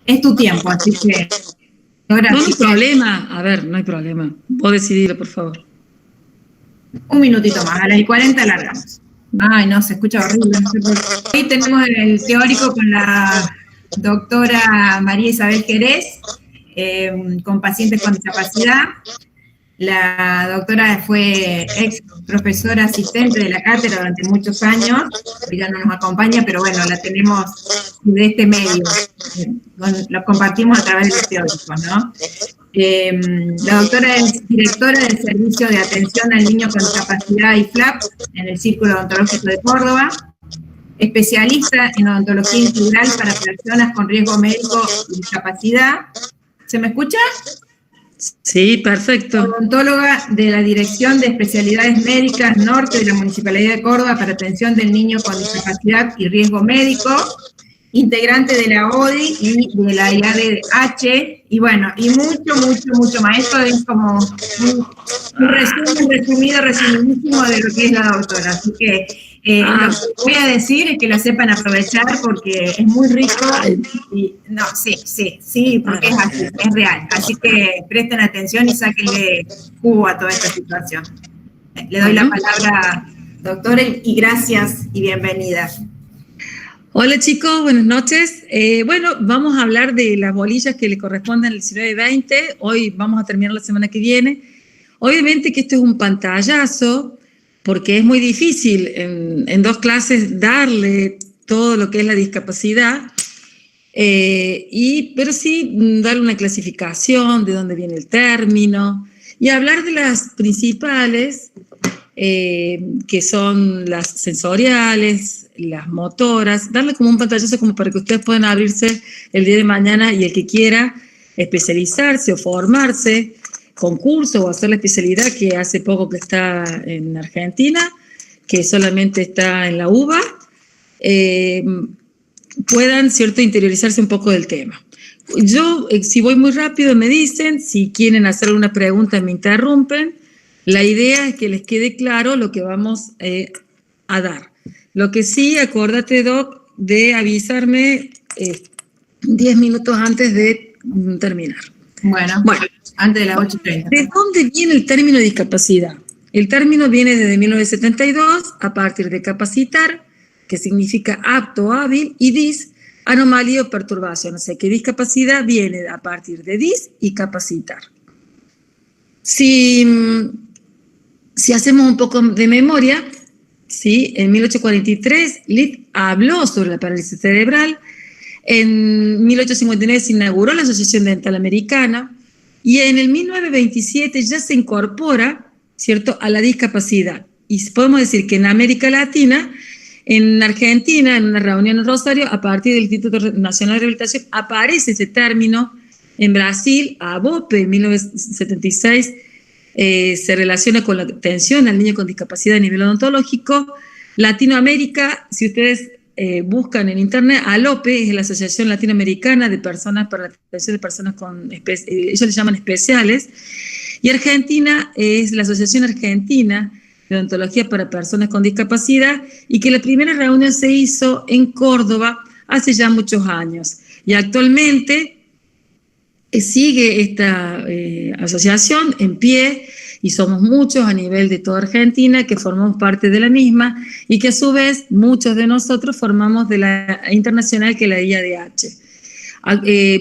Es tu tiempo, así que... Ahora, no hay problema, a ver, no hay problema. Vos decidilo, por favor. Un minutito más, a las 40 largamos. Ay, no, se escucha horrible. No sé por qué. Hoy tenemos el teórico con la doctora María Isabel Jerez, con pacientes con discapacidad. La doctora fue ex profesora asistente de la cátedra durante muchos años, ya no nos acompaña, pero bueno, la tenemos de este medio, lo compartimos a través de los teóricos, ¿no? La doctora es directora del Servicio de Atención al Niño con Discapacidad IFLAP en el Círculo Odontológico de Córdoba, especialista en odontología integral para personas con riesgo médico y discapacidad. ¿Se me escucha? Sí, perfecto. Odontóloga de la Dirección de Especialidades Médicas Norte de la Municipalidad de Córdoba para atención del niño con discapacidad y riesgo médico, integrante de la ODI y de la IADH, y bueno, y mucho más. Esto es como un resumen resumidísimo de lo que es la doctora, así que lo que voy a decir es que lo sepan aprovechar porque es muy rico y no, sí, porque es así, es real. Así que presten atención y sáquenle jugo a toda esta situación. Le doy la palabra, doctora, y gracias y bienvenida. Hola chicos, buenas noches. Bueno, vamos a hablar de las bolillas que le corresponden al 19 y 20. Hoy vamos a terminar la semana que viene. Obviamente que esto es un pantallazo, porque es muy difícil en 2 clases darle todo lo que es la discapacidad, pero sí darle una clasificación de dónde viene el término y hablar de las principales, que son las sensoriales, las motoras, darle como un pantallazo como para que ustedes puedan abrirse el día de mañana y el que quiera especializarse o formarse, concurso o hacer la especialidad que hace poco que está en Argentina, que solamente está en la UBA, puedan, ¿cierto?, interiorizarse un poco del tema. Yo, si voy muy rápido, me dicen, si quieren hacer alguna pregunta, me interrumpen. La idea es que les quede claro lo que vamos a dar. Lo que sí, acordate, Doc, de avisarme 10 minutos antes de terminar. Bueno. Antes de las 8:30. ¿De dónde viene el término discapacidad? El término viene desde 1972 a partir de capacitar, que significa apto, hábil, y dis, anomalía o perturbación. O sea que discapacidad viene a partir de dis y capacitar. Si hacemos un poco de memoria, ¿sí? En 1843 Litt habló sobre la parálisis cerebral. En 1859 se inauguró la Asociación Dental Americana. Y en el 1927 ya se incorpora, ¿cierto?, a la discapacidad. Y podemos decir que en América Latina, en Argentina, en una reunión en Rosario, a partir del Instituto Nacional de Rehabilitación, aparece ese término. En Brasil, ABOPE, en 1976, se relaciona con la atención al niño con discapacidad a nivel odontológico. Latinoamérica, si ustedes buscan en internet, ALOPE es la Asociación Latinoamericana de Personas para la Atención de Personas con, ellos le llaman especiales, y Argentina es la Asociación Argentina de Odontología para Personas con Discapacidad, y que la primera reunión se hizo en Córdoba hace ya muchos años, y actualmente sigue esta asociación en pie, y somos muchos a nivel de toda Argentina que formamos parte de la misma y que a su vez muchos de nosotros formamos de la internacional que es la IADH.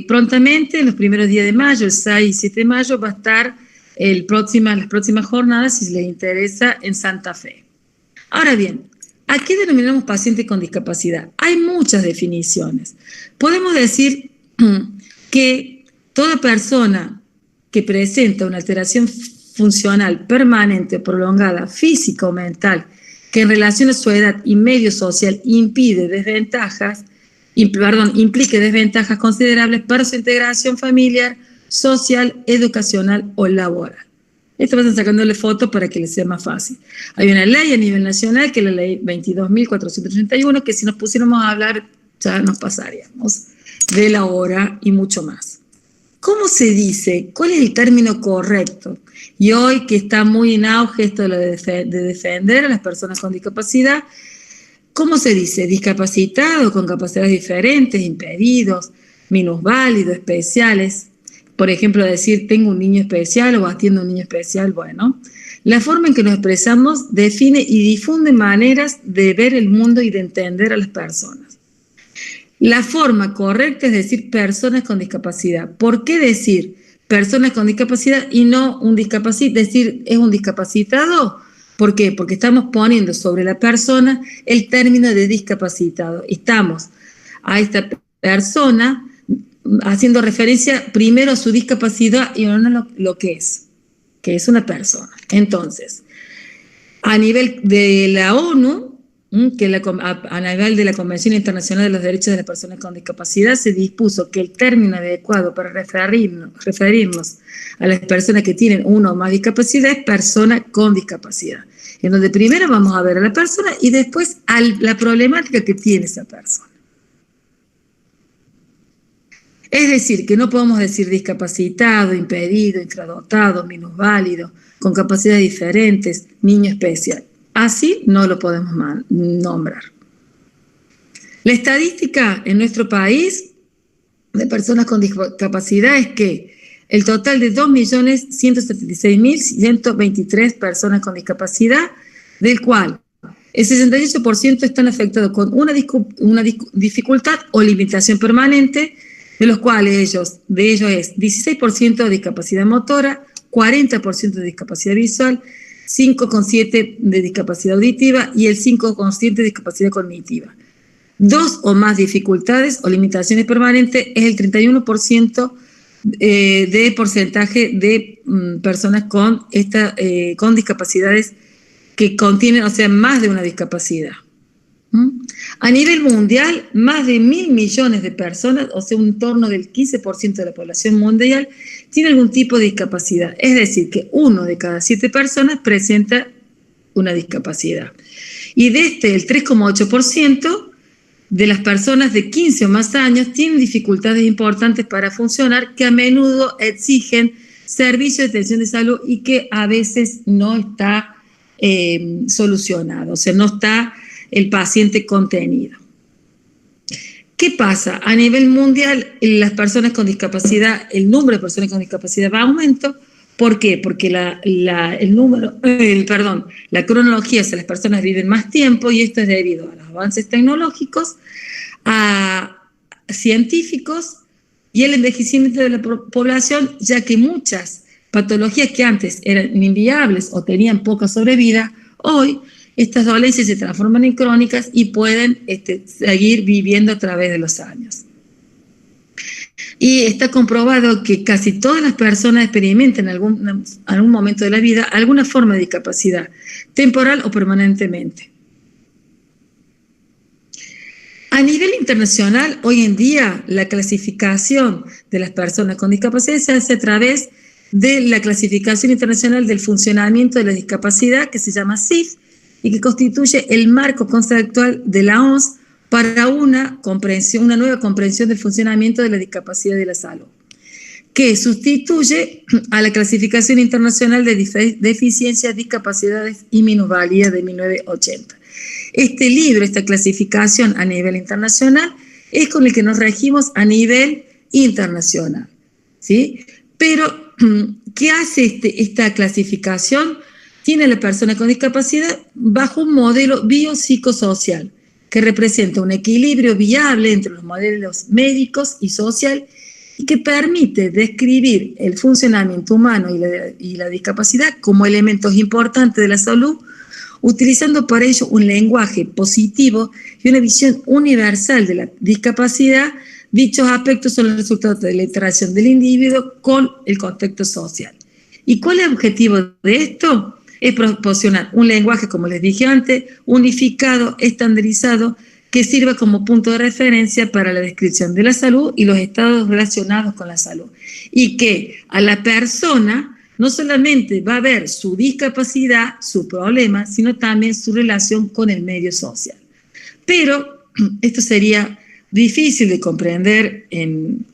Prontamente, en los primeros días de mayo, el 6 y 7 de mayo, va a estar las próximas jornadas, si les interesa, en Santa Fe. Ahora bien, ¿a qué denominamos paciente con discapacidad? Hay muchas definiciones. Podemos decir que toda persona que presenta una alteración funcional permanente o prolongada, física o mental, que en relación a su edad y medio social implique desventajas considerables para su integración familiar, social, educacional o laboral. Esto van sacándole fotos para que les sea más fácil. Hay una ley a nivel nacional, que es la ley 22.431, que si nos pusiéramos a hablar ya nos pasaríamos de la hora y mucho más. ¿Cómo se dice? ¿Cuál es el término correcto? Y hoy que está muy en auge esto de defender a las personas con discapacidad, ¿cómo se dice? ¿Discapacitado, con capacidades diferentes, impedidos? minusválidos, especiales. Por ejemplo, decir tengo un niño especial o atiendo a un niño especial. Bueno, la forma en que nos expresamos define y difunde maneras de ver el mundo y de entender a las personas. La forma correcta es decir personas con discapacidad. ¿Por qué decir personas con discapacidad y no un discapacitado? Decir es un discapacitado. ¿Por qué? Porque estamos poniendo sobre la persona el término de discapacitado. Estamos a esta persona haciendo referencia primero a su discapacidad y no lo que es una persona. Entonces, a nivel de la ONU, a nivel de la Convención Internacional de los Derechos de las Personas con Discapacidad, se dispuso que el término adecuado para referirnos a las personas que tienen una o más discapacidad es persona con discapacidad, en donde primero vamos a ver a la persona y después a la problemática que tiene esa persona. Es decir, que no podemos decir discapacitado, impedido, infradotado, minusválido, con capacidades diferentes, niño especial. Así no lo podemos nombrar. La estadística en nuestro país de personas con discapacidad es que el total de 2.176.123 personas con discapacidad, del cual el 68% están afectados con una dificultad o limitación permanente, de los cuales de ellos es 16% de discapacidad motora, 40% de discapacidad visual, 5,7% de discapacidad auditiva y el 5,7% de discapacidad cognitiva. 2 o más dificultades o limitaciones permanentes es el 31% de porcentaje de personas con discapacidades que contienen, o sea, más de una discapacidad. A nivel mundial, más de 1.000 millones de personas, o sea, un torno del 15% de la población mundial, tiene algún tipo de discapacidad. Es decir, que 1 de cada 7 personas presenta una discapacidad. Y de el 3,8% de las personas de 15 o más años tienen dificultades importantes para funcionar que a menudo exigen servicios de atención de salud y que a veces no está solucionado, o sea, no está el paciente contenido. ¿Qué pasa? A nivel mundial, las personas con discapacidad, el número de personas con discapacidad va a aumento. ¿Por qué? Porque la cronología, o sea, las personas viven más tiempo y esto es debido a los avances tecnológicos, a científicos y el envejecimiento de la población, ya que muchas patologías que antes eran inviables o tenían poca sobrevida, hoy estas dolencias se transforman en crónicas y pueden seguir viviendo a través de los años. Y está comprobado que casi todas las personas experimentan en algún momento de la vida alguna forma de discapacidad, temporal o permanentemente. A nivel internacional, hoy en día, la clasificación de las personas con discapacidad se hace a través de la clasificación internacional del funcionamiento de la discapacidad, que se llama CIF, y que constituye el marco conceptual de la OMS para una nueva comprensión del funcionamiento de la discapacidad de la salud, que sustituye a la clasificación internacional de deficiencias, discapacidades y minusvalía de 1980. Este libro, esta clasificación a nivel internacional, es con el que nos regimos a nivel internacional, ¿sí? Pero, ¿qué hace esta clasificación? Tiene a la persona con discapacidad bajo un modelo biopsicosocial que representa un equilibrio viable entre los modelos médicos y social y que permite describir el funcionamiento humano y la discapacidad como elementos importantes de la salud, utilizando para ello un lenguaje positivo y una visión universal de la discapacidad. Dichos aspectos son los resultados de la interacción del individuo con el contexto social. ¿Y cuál es el objetivo de esto? Es proporcionar un lenguaje, como les dije antes, unificado, estandarizado, que sirva como punto de referencia para la descripción de la salud y los estados relacionados con la salud. Y que a la persona no solamente va a ver su discapacidad, su problema, sino también su relación con el medio social. Pero esto sería difícil de comprender en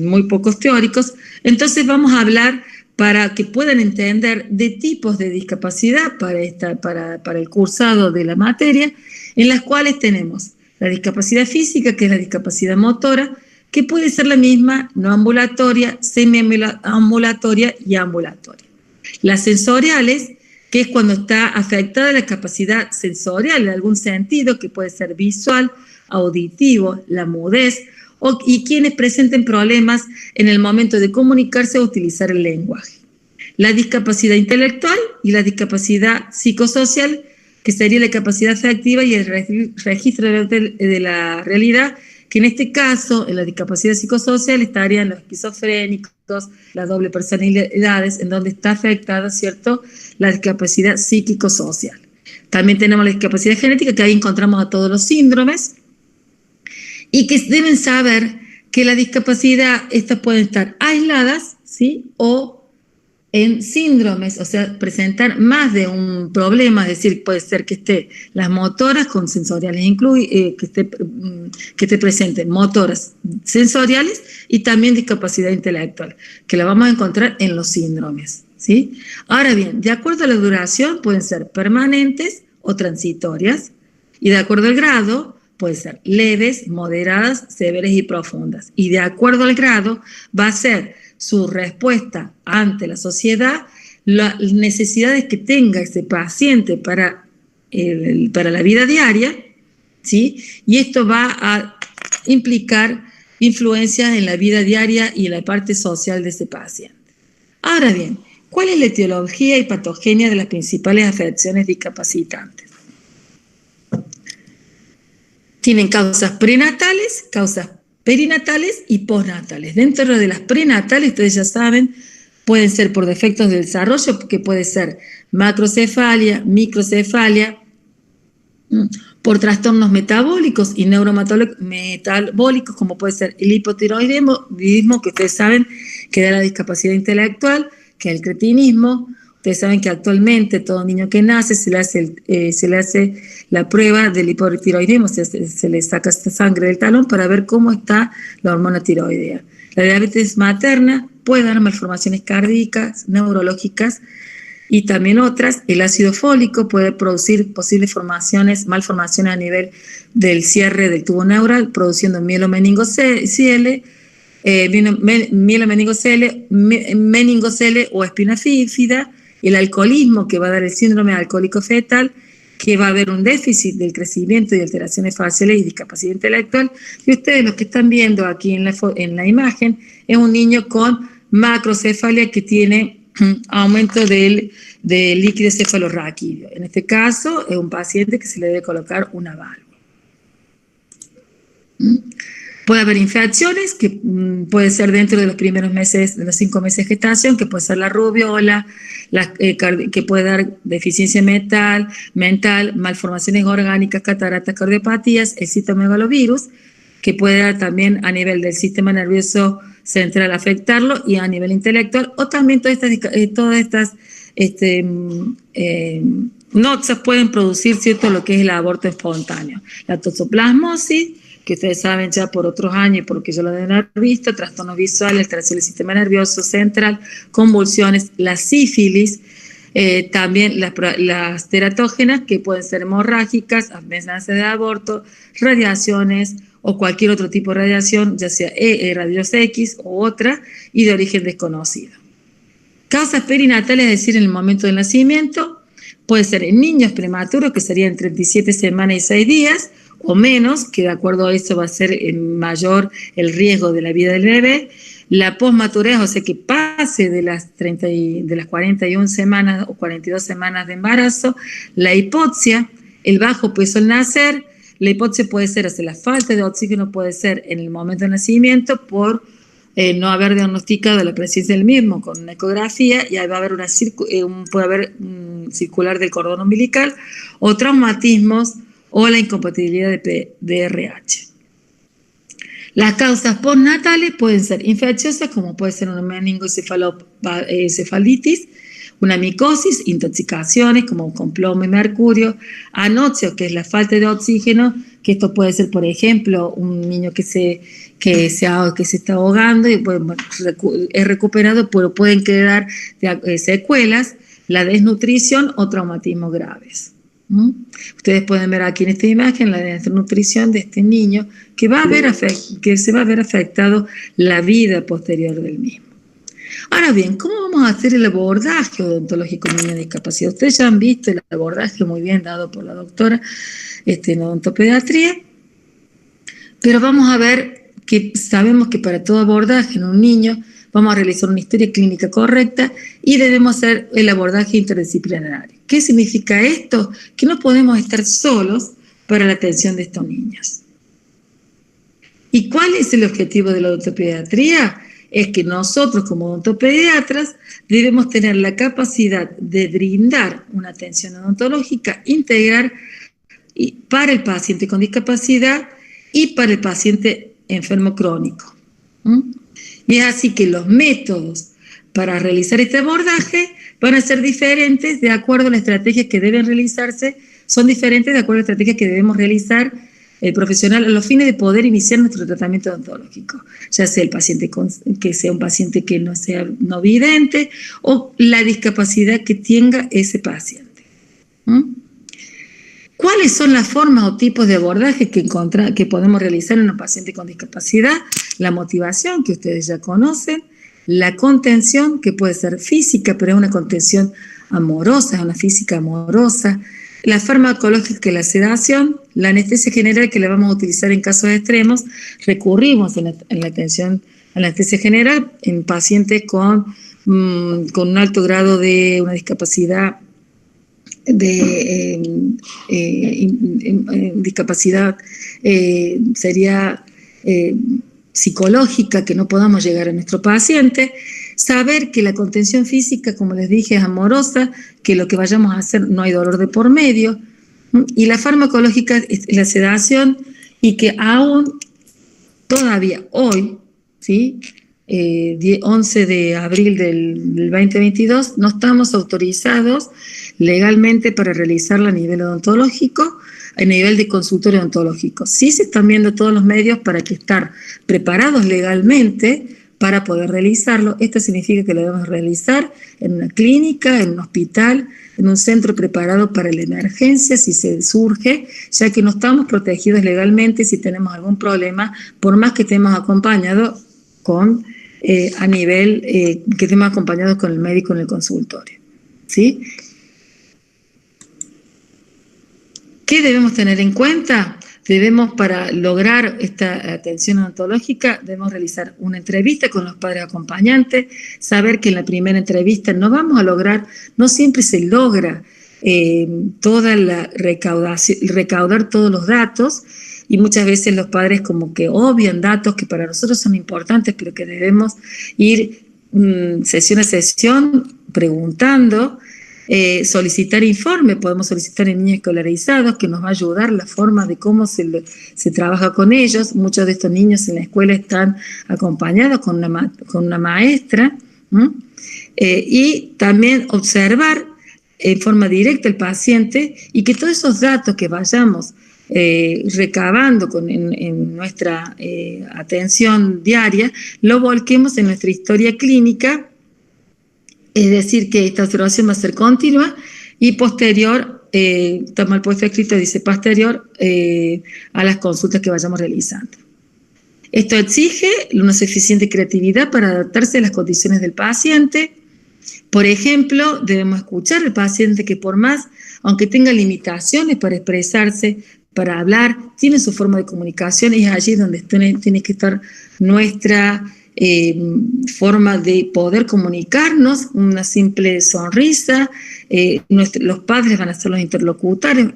muy pocos teóricos, entonces vamos a hablar para que puedan entender de tipos de discapacidad para el cursado de la materia, en las cuales tenemos la discapacidad física, que es la discapacidad motora, que puede ser la misma, no ambulatoria, semiambulatoria y ambulatoria. Las sensoriales, que es cuando está afectada la capacidad sensorial en algún sentido, que puede ser visual, auditivo, la mudez, y quienes presenten problemas en el momento de comunicarse o utilizar el lenguaje. La discapacidad intelectual y la discapacidad psicosocial, que sería la capacidad afectiva y el registro de la realidad, que en este caso, en la discapacidad psicosocial, estarían los esquizofrénicos, las doble personalidades, en donde está afectada, ¿cierto?, la discapacidad psíquico-social. También tenemos la discapacidad genética, que ahí encontramos a todos los síndromes, y que deben saber que la discapacidad, estas pueden estar aisladas, ¿sí?, o en síndromes, o sea, presentar más de un problema, es decir, puede ser que esté las motoras con sensoriales, que esté presente motoras sensoriales y también discapacidad intelectual, que la vamos a encontrar en los síndromes, ¿sí? Ahora bien, de acuerdo a la duración, pueden ser permanentes o transitorias, y de acuerdo al grado, pueden ser leves, moderadas, severas y profundas. Y de acuerdo al grado, va a ser su respuesta ante la sociedad, las necesidades que tenga ese paciente para la vida diaria, ¿sí? Y esto va a implicar influencias en la vida diaria y en la parte social de ese paciente. Ahora bien, ¿cuál es la etiología y patogenia de las principales afecciones discapacitantes? Tienen causas prenatales, causas perinatales y postnatales. Dentro de las prenatales, ustedes ya saben, pueden ser por defectos de desarrollo, que puede ser macrocefalia, microcefalia, por trastornos metabólicos y neurometabólicos, como puede ser el hipotiroidismo, que ustedes saben que da la discapacidad intelectual, que es el cretinismo. Ustedes saben que actualmente todo niño que nace se le hace la prueba del hipotiroidismo, se le saca esta sangre del talón para ver cómo está la hormona tiroidea. La diabetes materna puede dar malformaciones cardíacas, neurológicas y también otras. El ácido fólico puede producir posibles malformaciones a nivel del cierre del tubo neural, produciendo mielomeningocele, meningocele o espina bífida. El alcoholismo, que va a dar el síndrome alcohólico fetal, que va a haber un déficit del crecimiento y alteraciones faciales y discapacidad intelectual. Y ustedes, los que están viendo aquí en la imagen, es un niño con macrocefalia que tiene aumento del líquido cefalorraquídeo. En este caso, es un paciente que se le debe colocar una válvula. Puede haber infecciones, que puede ser dentro de los primeros meses, de los 5 meses de gestación, que puede ser la rubiola, que puede dar deficiencia mental, malformaciones orgánicas, cataratas, cardiopatías, el citomegalovirus, que puede dar también a nivel del sistema nervioso central afectarlo, y a nivel intelectual, o también todas estas noxas pueden producir, ¿cierto?, lo que es el aborto espontáneo. La toxoplasmosis, que ustedes saben ya por otros años y porque yo lo deben haber visto, trastornos visuales, alteración del sistema nervioso central, convulsiones, la sífilis, también las teratógenas, que pueden ser hemorrágicas, amenazas de aborto, radiaciones o cualquier otro tipo de radiación, ya sea rayos X u otra, y de origen desconocido. Causas perinatales, es decir, en el momento del nacimiento, puede ser en niños prematuros, que serían 37 semanas y 6 días, o menos, que de acuerdo a eso va a ser mayor el riesgo de la vida del bebé. La posmaturez, o sea que pase de las 41 semanas o 42 semanas de embarazo. La hipoxia, el bajo peso al nacer. La hipoxia puede ser, o sea, la falta de oxígeno puede ser en el momento del nacimiento por no haber diagnosticado la presencia del mismo con una ecografía, y ahí va a haber puede haber circular del cordón umbilical, o traumatismos, o la incompatibilidad de RH. Las causas postnatales pueden ser infecciosas, como puede ser una meningoencefalitis, una micosis, intoxicaciones como con plomo y mercurio, anoxia, que es la falta de oxígeno, que esto puede ser, por ejemplo, un niño que se está ahogando y es recuperado, pero pueden quedar secuelas, la desnutrición o traumatismos graves. ¿Mm? Ustedes pueden ver aquí en esta imagen la nutrición de este niño que se va a ver afectado la vida posterior del mismo. Ahora bien, ¿cómo vamos a hacer el abordaje odontológico en niños de discapacidad? Ustedes ya han visto el abordaje muy bien dado por la doctora en odontopediatría, pero vamos a ver que sabemos que para todo abordaje en un niño vamos a realizar una historia clínica correcta y debemos hacer el abordaje interdisciplinario. ¿Qué significa esto? Que no podemos estar solos para la atención de estos niños. ¿Y cuál es el objetivo de la odontopediatría? Es que nosotros como odontopediatras debemos tener la capacidad de brindar una atención odontológica integral para el paciente con discapacidad y para el paciente enfermo crónico. Y es así que los métodos para realizar este abordaje van a ser diferentes de acuerdo a las estrategias que deben realizarse, son diferentes de acuerdo a las estrategias que debemos realizar el profesional a los fines de poder iniciar nuestro tratamiento odontológico, ya sea el paciente que sea un paciente que no sea no vidente o la discapacidad que tenga ese paciente. ¿Cuáles son las formas o tipos de abordaje que podemos realizar en un paciente con discapacidad? La motivación, que ustedes ya conocen, la contención, que puede ser física, pero es una contención amorosa, es una física amorosa, la farmacológica, la sedación, la anestesia general, que la vamos a utilizar en casos extremos. Recurrimos en la atención a la anestesia general en pacientes con un alto grado de una discapacidad sería psicológica, que no podamos llegar a nuestro paciente. Saber que la contención física, como les dije, es amorosa, que lo que vayamos a hacer no hay dolor de por medio, y la farmacológica es la sedación, y que aún todavía hoy, ¿sí? 11 de abril del 2022, no estamos autorizados legalmente para realizarla a nivel odontológico, a nivel de consultorio odontológico. Sí se están viendo todos los medios para que estar preparados legalmente para poder realizarlo. Esto significa que lo debemos realizar en una clínica, en un hospital, en un centro preparado para la emergencia si se surge, ya que no estamos protegidos legalmente si tenemos algún problema, por más que estemos acompañados con que estemos acompañados con el médico en el consultorio, ¿sí? ¿Qué debemos tener en cuenta? Para lograr esta atención odontológica, debemos realizar una entrevista con los padres acompañantes, saber que en la primera entrevista no siempre se logra toda la recaudar todos los datos, y muchas veces los padres como que obvian datos que para nosotros son importantes, pero que debemos ir sesión a sesión preguntando. Solicitar informe, podemos solicitar en niños escolarizados, que nos va a ayudar la forma de cómo se trabaja con ellos. Muchos de estos niños en la escuela están acompañados con una maestra, y también observar en forma directa al paciente, y que todos esos datos que vayamos recabando en nuestra atención diaria, lo volquemos en nuestra historia clínica. Es decir, que esta observación va a ser continua y posterior, está mal puesto escrito, dice posterior a las consultas que vayamos realizando. Esto exige una suficiente creatividad para adaptarse a las condiciones del paciente. Por ejemplo, debemos escuchar al paciente que por más, aunque tenga limitaciones para expresarse, para hablar, tiene su forma de comunicación, y es allí donde tiene que estar nuestra forma de poder comunicarnos, una simple sonrisa. Los padres van a ser los interlocutores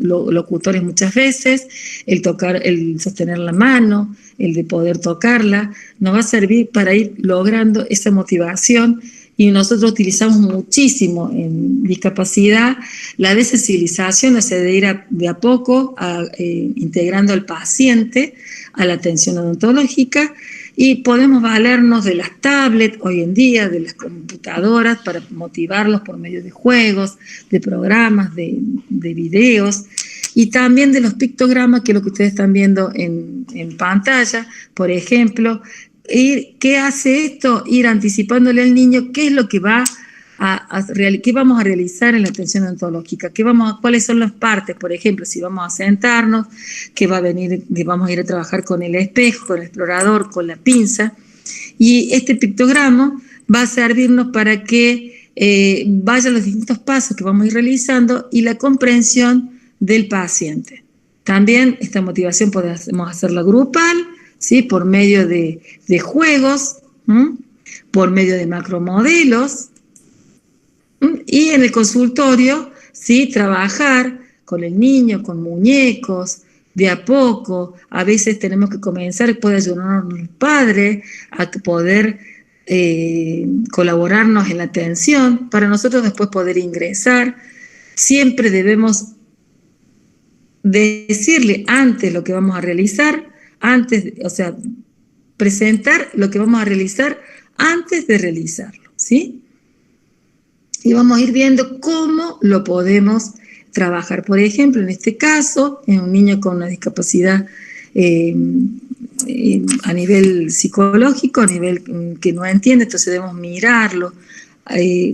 muchas veces, el sostener la mano, el de poder tocarla, nos va a servir para ir logrando esa motivación. Y nosotros utilizamos muchísimo en discapacidad la desensibilización, o sea, de ir de a poco integrando al paciente a la atención odontológica, y podemos valernos de las tablets hoy en día, de las computadoras, para motivarlos por medio de juegos, de programas, de videos, y también de los pictogramas, que es lo que ustedes están viendo en pantalla. Por ejemplo, ¿qué hace esto? Ir anticipándole al niño qué es lo que va qué vamos a realizar en la atención odontológica, cuáles son las partes, por ejemplo, si vamos a sentarnos, que vamos a ir a trabajar con el espejo, con el explorador, con la pinza, y este pictograma va a servirnos para que vayan los distintos pasos que vamos a ir realizando y la comprensión del paciente. También esta motivación podemos hacerla grupal, ¿sí? Por medio de juegos, por medio de macromodelos, y en el consultorio, ¿sí? Trabajar con el niño, con muñecos, de a poco. A veces tenemos que comenzar, puede ayudarnos el padre a poder colaborarnos en la atención para nosotros después poder ingresar. Siempre debemos decirle antes lo que vamos a realizar, presentar lo que vamos a realizar antes de realizarlo, ¿sí? Y vamos a ir viendo cómo lo podemos trabajar. Por ejemplo, en este caso, en un niño con una discapacidad a nivel psicológico, a nivel que no entiende, entonces debemos mirarlo,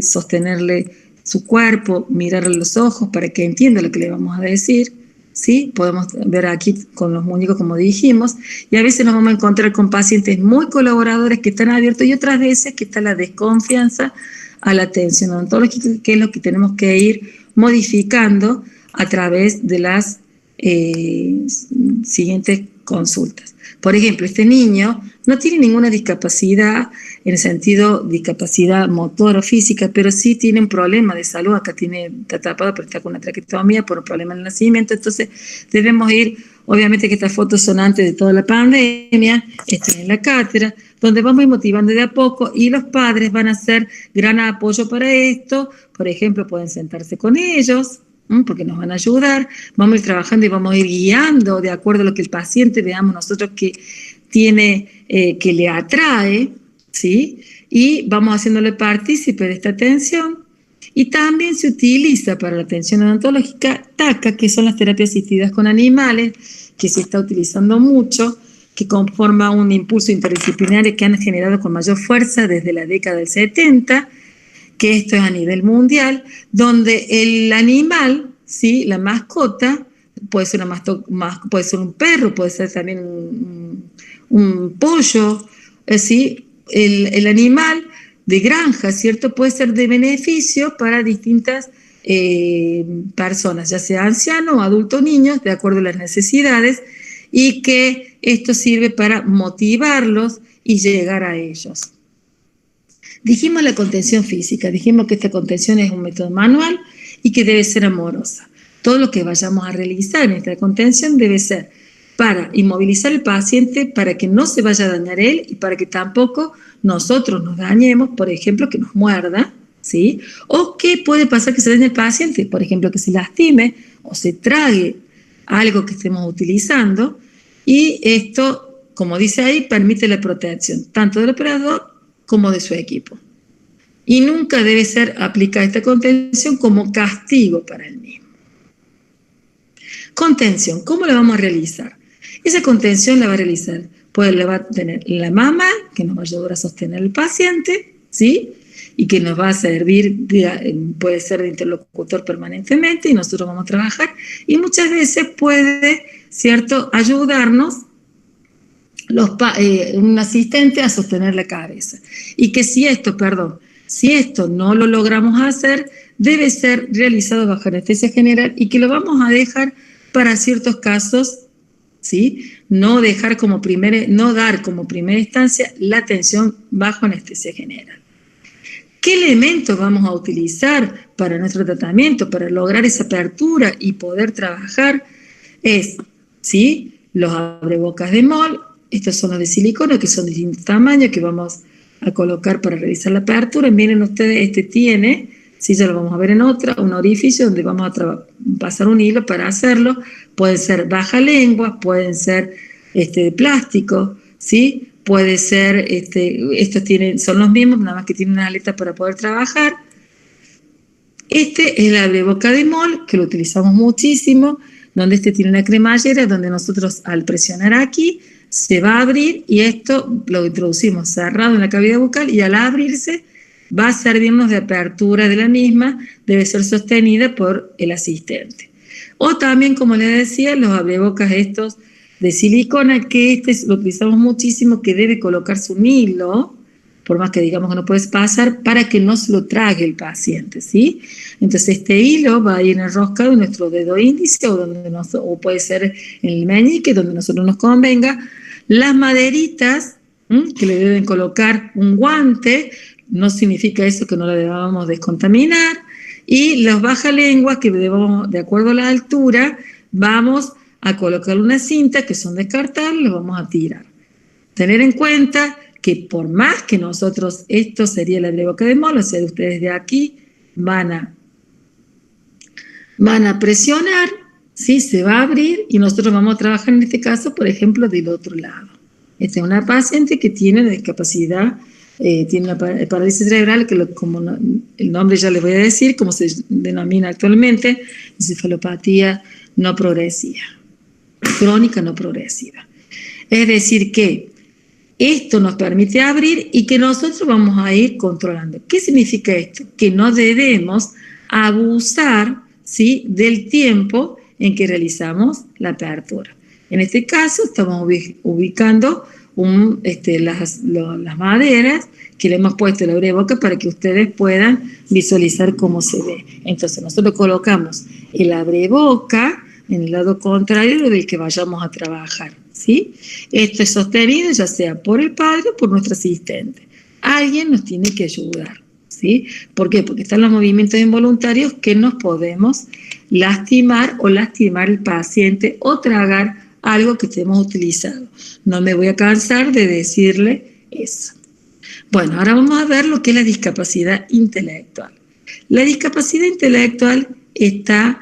sostenerle su cuerpo, mirarle los ojos para que entienda lo que le vamos a decir, ¿sí? Podemos ver aquí con los muñecos, como dijimos, y a veces nos vamos a encontrar con pacientes muy colaboradores que están abiertos y otras veces que está la desconfianza a la atención odontológica, que es lo que tenemos que ir modificando a través de las siguientes consultas. Por ejemplo, este niño no tiene ninguna discapacidad, en el sentido discapacidad motor o física, pero sí tiene un problema de salud. Acá está tapado, pero está con una traqueotomía por un problema del nacimiento. Entonces debemos ir, obviamente que estas fotos son antes de toda la pandemia, en la cátedra, donde vamos a ir motivando de a poco y los padres van a ser gran apoyo para esto. Por ejemplo, pueden sentarse con ellos, porque nos van a ayudar, vamos a ir trabajando y vamos a ir guiando de acuerdo a lo que el paciente veamos nosotros que tiene, que le atrae, ¿sí? Y vamos haciéndole partícipe de esta atención. Y también se utiliza para la atención odontológica TACA, que son las terapias asistidas con animales, que se está utilizando mucho, que conforma un impulso interdisciplinario que han generado con mayor fuerza desde la década del 70, que esto es a nivel mundial, donde el animal, ¿sí? La mascota, puede ser puede ser un perro, puede ser también un pollo, ¿sí? El animal de granja, ¿cierto? Puede ser de beneficio para distintas personas, ya sea ancianos, adultos, niños, de acuerdo a las necesidades, y que esto sirve para motivarlos y llegar a ellos. Dijimos la contención física, dijimos que esta contención es un método manual y que debe ser amorosa. Todo lo que vayamos a realizar en esta contención debe ser para inmovilizar al paciente, para que no se vaya a dañar él y para que tampoco nosotros nos dañemos, por ejemplo, que nos muerda, ¿sí? O que puede pasar que se dañe el paciente, por ejemplo, que se lastime o se trague algo que estemos utilizando, y esto, como dice ahí, permite la protección tanto del operador como de su equipo. Y nunca debe ser aplicada esta contención como castigo para el mismo. Contención, ¿cómo la vamos a realizar? Esa contención la va a realizar, la va a tener la mamá, que nos va a ayudar a sostener al paciente, ¿sí? Y que nos va a servir, puede ser de interlocutor permanentemente, y nosotros vamos a trabajar, y muchas veces puede, ¿cierto?, ayudarnos un asistente a sostener la cabeza. Y que si esto no lo logramos hacer, debe ser realizado bajo anestesia general y que lo vamos a dejar para ciertos casos, ¿sí? No dar como primera instancia la atención bajo anestesia general. ¿Qué elementos vamos a utilizar para nuestro tratamiento, para lograr esa apertura y poder trabajar? ¿Sí? Los abrebocas de MOL. Estos son los de silicona, que son de distintos tamaños, que vamos a colocar para realizar la apertura. Miren ustedes, tiene, sí, ya lo vamos a ver en otra, un orificio donde vamos a pasar un hilo para hacerlo. Pueden ser baja lengua, pueden ser de plástico, ¿sí? Puede ser, estos son los mismos, nada más que tienen una aleta para poder trabajar. Este es el abreboca de MOL, que lo utilizamos muchísimo, donde tiene una cremallera, donde nosotros al presionar aquí, se va a abrir y esto lo introducimos cerrado en la cavidad bucal y al abrirse va a servirnos de apertura de la misma, debe ser sostenida por el asistente. O también, como les decía, los abrebocas estos de silicona, que lo utilizamos muchísimo, que debe colocarse un hilo, por más que digamos que no puedes pasar, para que no se lo trague el paciente, ¿sí? Entonces este hilo va a ir enroscado en nuestro dedo índice o puede ser en el meñique, donde nosotros nos convenga. Las maderitas, que le deben colocar un guante, no significa eso que no la debamos descontaminar, y los bajalenguas que debemos, de acuerdo a la altura, vamos a colocar una cinta que son descartables, los vamos a tirar. Tener en cuenta que por más que nosotros, esto sería la abrebocas de mola, o sea, ustedes de aquí van a presionar, ¿sí? Se va a abrir y nosotros vamos a trabajar en este caso, por ejemplo, del otro lado. Esta es una paciente que tiene discapacidad, tiene una parálisis cerebral, que como el nombre ya les voy a decir, como se denomina actualmente, encefalopatía no progresiva, crónica no progresiva. Es decir que esto nos permite abrir y que nosotros vamos a ir controlando. ¿Qué significa esto? Que no debemos abusar, ¿sí?, del tiempo en que realizamos la apertura. En este caso estamos ubicando las maderas que le hemos puesto en la abreboca para que ustedes puedan visualizar cómo se ve. Entonces nosotros colocamos el abreboca en el lado contrario del que vayamos a trabajar, ¿sí? Esto es sostenido ya sea por el padre o por nuestro asistente. Alguien nos tiene que ayudar, ¿sí? ¿Por qué? Porque están los movimientos involuntarios que nos podemos lastimar o lastimar al paciente o tragar algo que estemos utilizado. No me voy a cansar de decirle eso. Bueno, ahora vamos a ver lo que es la discapacidad intelectual. La discapacidad intelectual está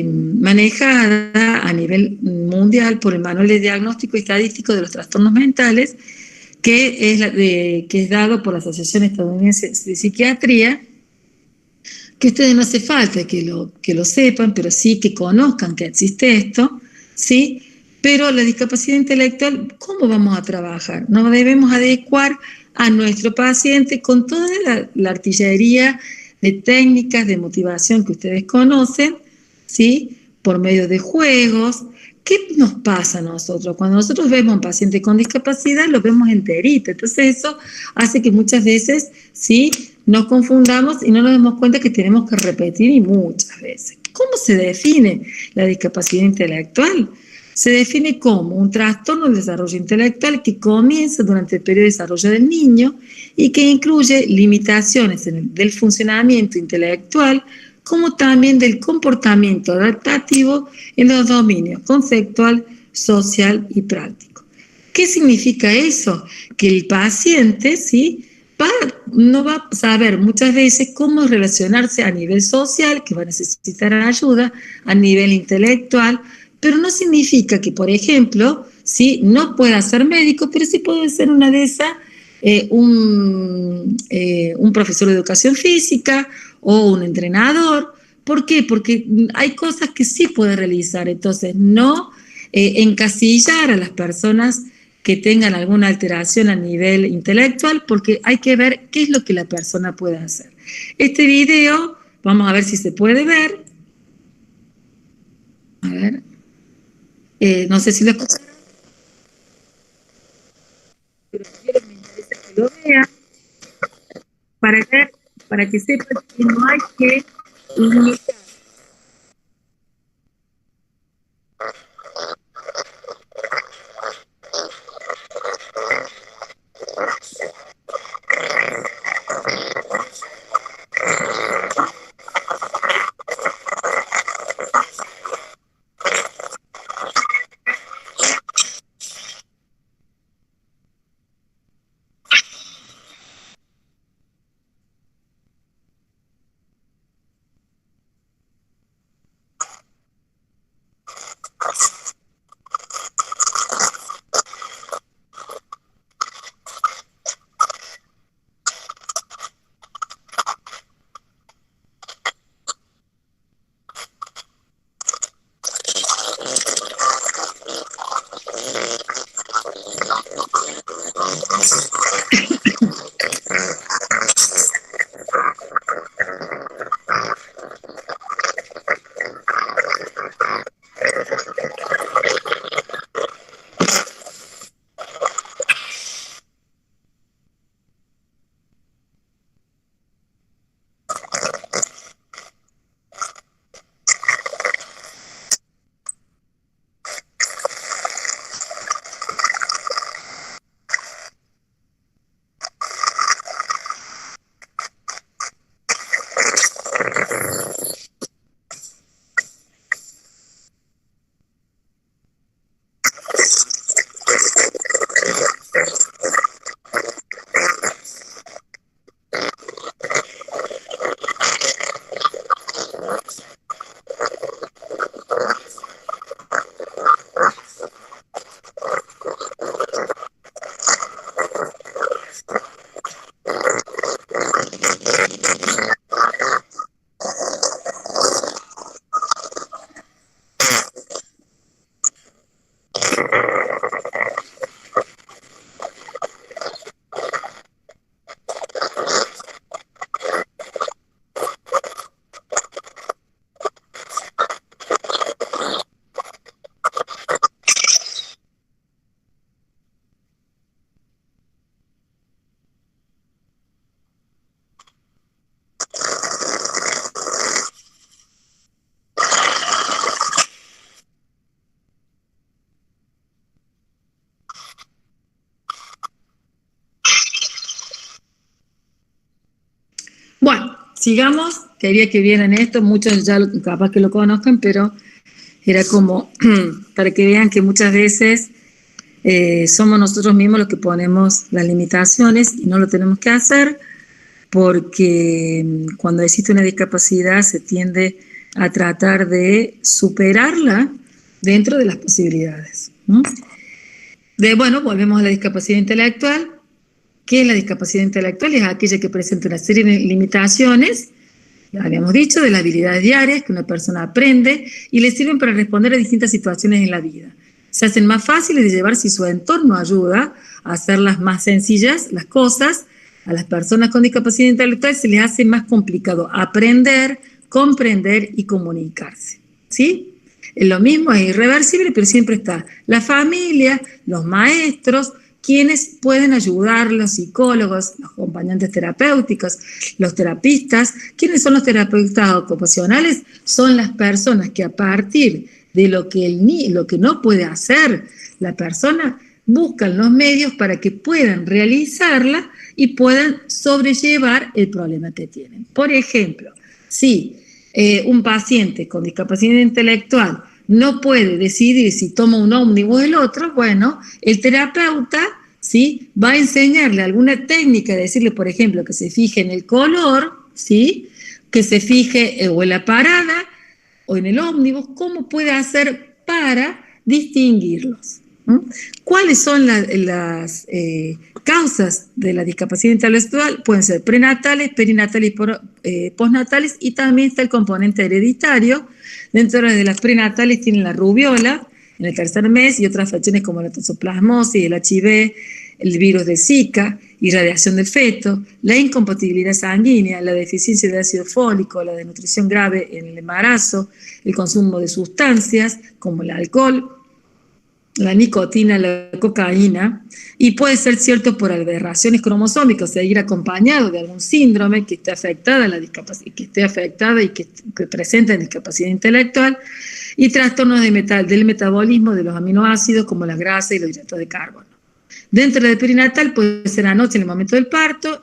manejada a nivel mundial por el Manual de Diagnóstico y Estadístico de los Trastornos Mentales, que es dado por la Asociación Estadounidense de Psiquiatría, que ustedes no hace falta que lo sepan, pero sí que conozcan que existe esto, ¿sí? Pero la discapacidad intelectual, ¿cómo vamos a trabajar? Nos debemos adecuar a nuestro paciente con toda la artillería de técnicas de motivación que ustedes conocen, ¿sí? Por medio de juegos. ¿Qué nos pasa a nosotros? Cuando nosotros vemos a un paciente con discapacidad, lo vemos enterito. Entonces eso hace que muchas veces, ¿sí?, nos confundamos y no nos demos cuenta que tenemos que repetir, y muchas veces. ¿Cómo se define la discapacidad intelectual? Se define como un trastorno del desarrollo intelectual que comienza durante el periodo de desarrollo del niño y que incluye limitaciones del funcionamiento intelectual, como también del comportamiento adaptativo en los dominios conceptual, social y práctico. ¿Qué significa eso? Que el paciente, ¿sí?, no va a saber muchas veces cómo relacionarse a nivel social, que va a necesitar ayuda, a nivel intelectual, pero no significa que, por ejemplo, ¿sí?, no pueda ser médico, pero sí puede ser una de esas, un profesor de educación física o un entrenador. ¿Por qué? Porque hay cosas que sí puede realizar. Entonces, no encasillar a las personas que tengan alguna alteración a nivel intelectual, porque hay que ver qué es lo que la persona puede hacer. Este video, vamos a ver si se puede ver. A ver. No sé si lo escucharon, pero me interesa que lo vean para que sepan que no hay que limitar. sigamos, quería que vieran esto, muchos ya capaz que lo conozcan, pero era como para que vean que muchas veces somos nosotros mismos los que ponemos las limitaciones y no lo tenemos que hacer porque cuando existe una discapacidad se tiende a tratar de superarla dentro de las posibilidades. Bueno, volvemos a la discapacidad intelectual. ¿Qué es la discapacidad intelectual? Es aquella que presenta una serie de limitaciones, habíamos dicho, de las habilidades diarias que una persona aprende y le sirven para responder a distintas situaciones en la vida. Se hacen más fáciles de llevar si su entorno ayuda a hacerlas más sencillas, las cosas. A las personas con discapacidad intelectual se les hace más complicado aprender, comprender y comunicarse, ¿sí? Lo mismo es irreversible, pero siempre está la familia, los maestros, quienes pueden ayudar, los psicólogos, los acompañantes terapéuticos, los terapistas. ¿Quiénes son los terapeutas ocupacionales? Son las personas que a partir de lo que no puede hacer la persona, buscan los medios para que puedan realizarla y puedan sobrellevar el problema que tienen. Por ejemplo, si un paciente con discapacidad intelectual no puede decidir si toma un ómnibus o el otro, bueno, el terapeuta, ¿sí?, va a enseñarle alguna técnica, decirle, por ejemplo, que se fije en el color, ¿sí?, que se fije o en la parada o en el ómnibus, cómo puede hacer para distinguirlos. ¿Cuáles son las causas de la discapacidad intelectual? Pueden ser prenatales, perinatales y postnatales, y también está el componente hereditario. Dentro de las prenatales tienen la rubiola en el 3er mes y otras afecciones como la toxoplasmosis, el HIV, el virus de Zika, irradiación del feto, la incompatibilidad sanguínea, la deficiencia de ácido fólico, la desnutrición grave en el embarazo, el consumo de sustancias como el alcohol, la nicotina, la cocaína, y puede ser cierto por aberraciones cromosómicas, o sea, ir acompañado de algún síndrome que esté afectada y que presente discapacidad intelectual, y trastornos del metabolismo de los aminoácidos como la grasa y los hidratos de carbono. Dentro del perinatal puede ser anoche en el momento del parto,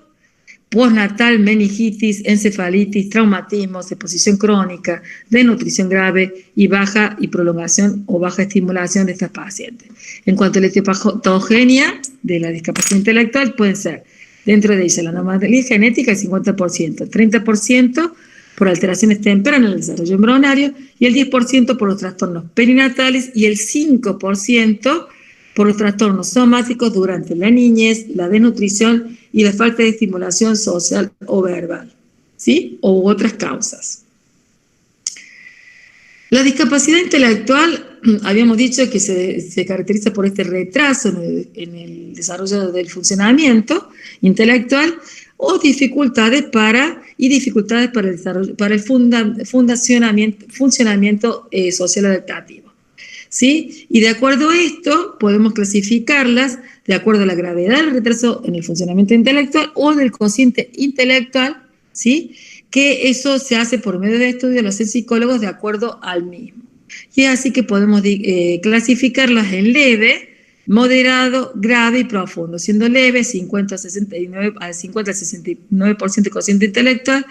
postnatal, meningitis, encefalitis, traumatismos, exposición crónica, desnutrición grave y baja y prolongación o baja estimulación de estas pacientes. En cuanto a la etiopatogenia de la discapacidad intelectual, pueden ser dentro de ella la anomalía genética el 50%, el 30% por alteraciones tempranas en el desarrollo embrionario y el 10% por los trastornos perinatales y el 5% por los trastornos somáticos durante la niñez, la desnutrición y la falta de estimulación social o verbal, ¿sí? O otras causas. La discapacidad intelectual, habíamos dicho que se caracteriza por este retraso en el desarrollo del funcionamiento intelectual o dificultades para el funcionamiento social adaptativo. ¿Sí? Y de acuerdo a esto, podemos clasificarlas de acuerdo a la gravedad del retraso en el funcionamiento intelectual o del cociente intelectual, ¿sí?, que eso se hace por medio de estudios, los psicólogos, de acuerdo al mismo. Y así que podemos clasificarlas en leve, moderado, grave y profundo, siendo leve 50 al 69% de cociente intelectual,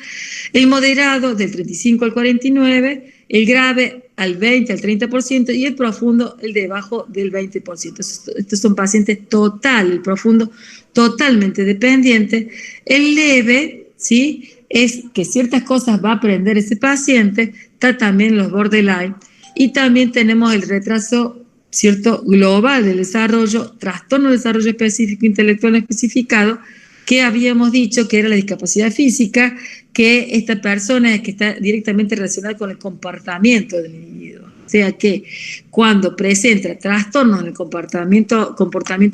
el moderado del 35 al 49%, el grave al 20 al 30% y el profundo el debajo del 20%. Estos son pacientes el profundo totalmente dependiente. El leve, ¿sí?, es que ciertas cosas va a aprender ese paciente, está también los borderline y también tenemos el retraso, ¿cierto?, global del desarrollo, trastorno de desarrollo específico intelectual especificado, que habíamos dicho que era la discapacidad física, que esta persona es que está directamente relacionada con el comportamiento del individuo. O sea que cuando presenta trastornos en el comportamiento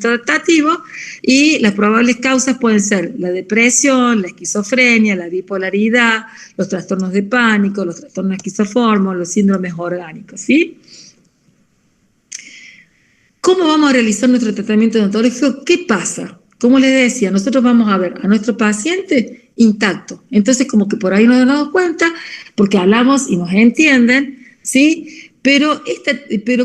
adaptativo, y las probables causas pueden ser la depresión, la esquizofrenia, la bipolaridad, los trastornos de pánico, los trastornos esquizoformos, los síndromes orgánicos, ¿sí? ¿Cómo vamos a realizar nuestro tratamiento odontológico? ¿Qué pasa? Como les decía, nosotros vamos a ver a nuestro paciente intacto. Entonces, como que por ahí nos damos cuenta, porque hablamos y nos entienden, ¿sí? Pero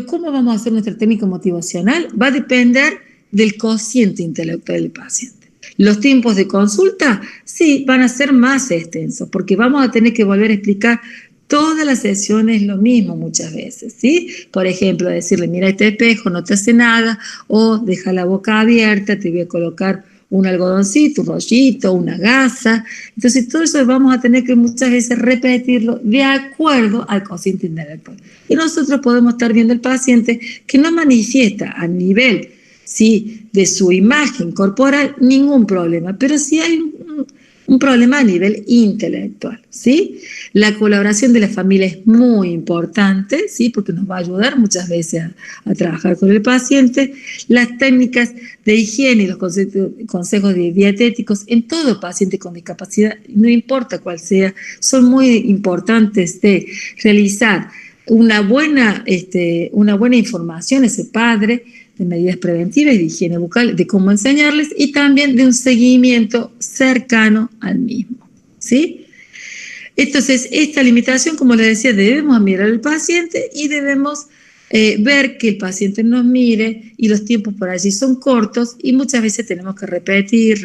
¿cómo vamos a hacer nuestra técnica motivacional? Va a depender del cociente intelectual del paciente. Los tiempos de consulta, sí, van a ser más extensos, porque vamos a tener que volver a explicar todas las sesiones lo mismo muchas veces, ¿sí? Por ejemplo, decirle, mira este espejo, no te hace nada, o deja la boca abierta, te voy a colocar un algodoncito, un rollito, una gasa. Entonces, todo eso vamos a tener que muchas veces repetirlo de acuerdo al cociente intelectual. Y nosotros podemos estar viendo al paciente que no manifiesta a nivel, ¿sí?, de su imagen corporal ningún problema, pero sí hay un problema a nivel intelectual, ¿sí? La colaboración de la familia es muy importante, ¿sí? Porque nos va a ayudar muchas veces a trabajar con el paciente. Las técnicas de higiene y los consejos dietéticos en todo paciente con discapacidad, no importa cuál sea, son muy importantes de realizar una buena información a ese padre, de medidas preventivas y de higiene bucal, de cómo enseñarles y también de un seguimiento cercano al mismo, ¿sí? Entonces, esta limitación, como les decía, debemos mirar al paciente y debemos ver que el paciente nos mire y los tiempos por allí son cortos y muchas veces tenemos que repetir.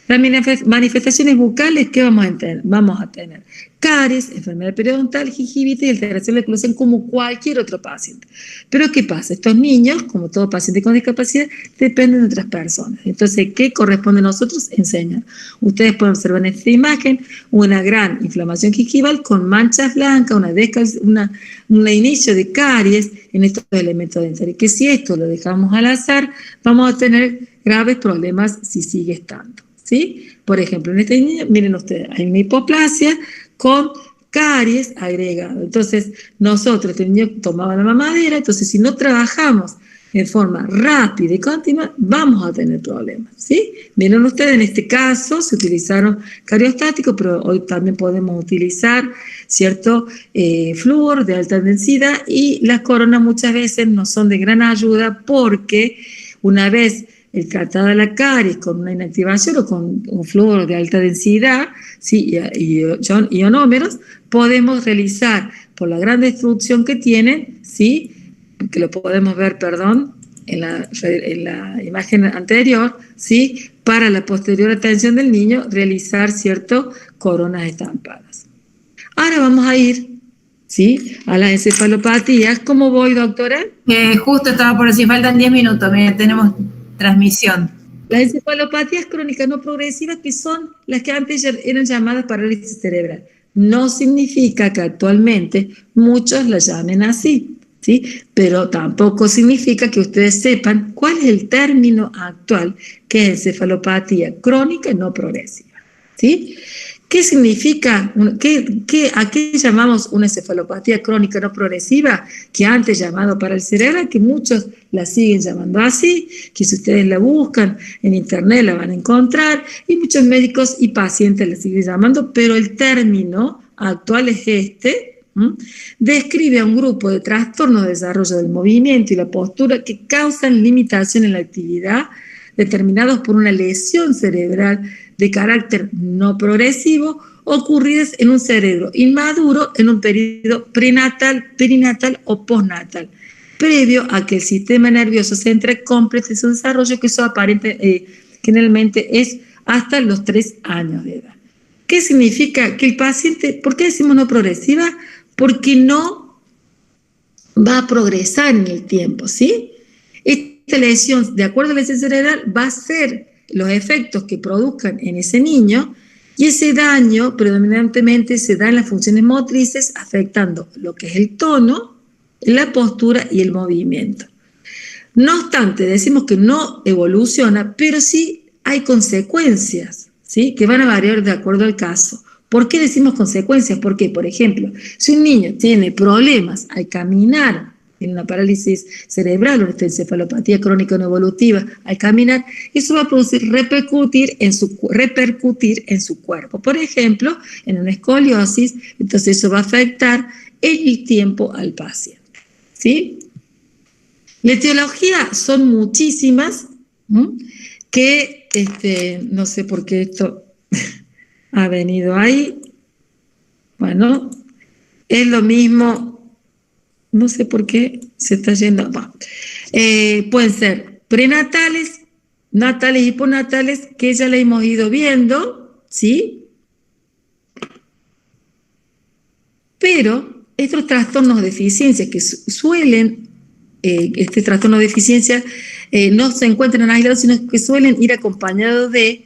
Las manifestaciones bucales, ¿qué vamos a tener? Caries, enfermedad periodontal, gingivitis y alteración de la oclusión como cualquier otro paciente. Pero ¿qué pasa? Estos niños, como todo paciente con discapacidad, dependen de otras personas. Entonces, ¿qué corresponde a nosotros? Enseñar. Ustedes pueden observar en esta imagen una gran inflamación gingival con manchas blancas, un inicio de caries en estos elementos dentarios. Que si esto lo dejamos al azar, vamos a tener graves problemas si sigue estando, ¿sí? Por ejemplo, en este niño, miren ustedes, hay una hipoplasia con caries agregado. Entonces, nosotros, este niño tomaba la mamadera, entonces si no trabajamos en forma rápida y continua, vamos a tener problemas, ¿sí? Miren ustedes, en este caso se utilizaron cariostáticos, pero hoy también podemos utilizar cierto flúor de alta densidad y las coronas muchas veces no son de gran ayuda porque una vez el tratado de la caries con una inactivación o con un flúor de alta densidad, ¿sí?, y ionómeros, podemos realizar, por la gran destrucción que tienen, ¿sí?, que lo podemos ver, en la imagen anterior, ¿sí?, para la posterior atención del niño, realizar coronas estampadas. Ahora vamos a ir, ¿sí?, a las encefalopatías. ¿Cómo voy, doctora? Justo estaba por decir, faltan 10 minutos, mira, tenemos transmisión. Las encefalopatías crónicas no progresivas, que son las que antes eran llamadas parálisis cerebral. No significa que actualmente muchos las llamen así, ¿sí? Pero tampoco significa que ustedes sepan cuál es el término actual, que es encefalopatía crónica no progresiva, ¿sí? ¿Qué significa? ¿A qué llamamos una encefalopatía crónica no progresiva? Que antes llamado parálisis cerebral, que muchos la siguen llamando así, que si ustedes la buscan en internet la van a encontrar, y muchos médicos y pacientes la siguen llamando, pero el término actual es este. Describe a un grupo de trastornos de desarrollo del movimiento y la postura que causan limitación en la actividad determinados por una lesión cerebral de carácter no progresivo ocurridas en un cerebro inmaduro en un periodo prenatal, perinatal o postnatal, previo a que el sistema nervioso central complete su desarrollo, que eso generalmente es hasta los 3 años de edad. ¿Qué significa? Que el paciente, ¿por qué decimos no progresiva? Porque no va a progresar en el tiempo, ¿sí? Esta lesión, de acuerdo a la lesión cerebral, va a ser los efectos que produzcan en ese niño, y ese daño predominantemente se da en las funciones motrices, afectando lo que es el tono, la postura y el movimiento. No obstante, decimos que no evoluciona, pero sí hay consecuencias, ¿sí?, que van a variar de acuerdo al caso. ¿Por qué decimos consecuencias? Porque, por ejemplo, si un niño tiene problemas al caminar, en una parálisis cerebral o una encefalopatía crónica no evolutiva, al caminar, eso va a repercutir en su cuerpo. Por ejemplo, en una escoliosis, entonces eso va a afectar en el tiempo al paciente, ¿sí? La etiología son muchísimas, que no sé por qué esto ha venido ahí. Bueno, es lo mismo. No sé por qué se está yendo. Bueno, pueden ser prenatales, natales y postnatales que ya le hemos ido viendo, ¿sí? Pero estos trastornos de deficiencia que suelen, este trastorno de deficiencia no se encuentran aislados, sino que suelen ir acompañados de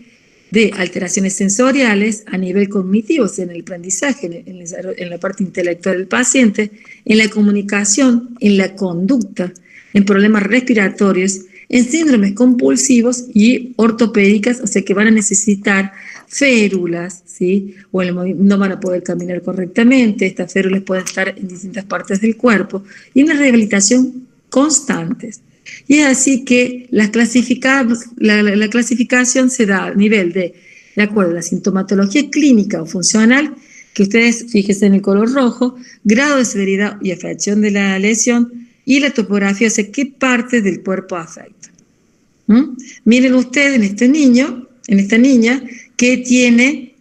alteraciones sensoriales a nivel cognitivo, o sea, en el aprendizaje, en la parte intelectual del paciente, en la comunicación, en la conducta, en problemas respiratorios, en síndromes compulsivos y ortopédicas, o sea que van a necesitar férulas, ¿sí? O no van a poder caminar correctamente, estas férulas pueden estar en distintas partes del cuerpo, y una rehabilitación constantes. Y es así que la clasificación se da a nivel de acuerdo a la sintomatología clínica o funcional, que ustedes fíjense en el color rojo, grado de severidad y afección de la lesión, y la topografía, o sea, qué parte del cuerpo afecta. Miren ustedes en este niño, en esta niña, que tiene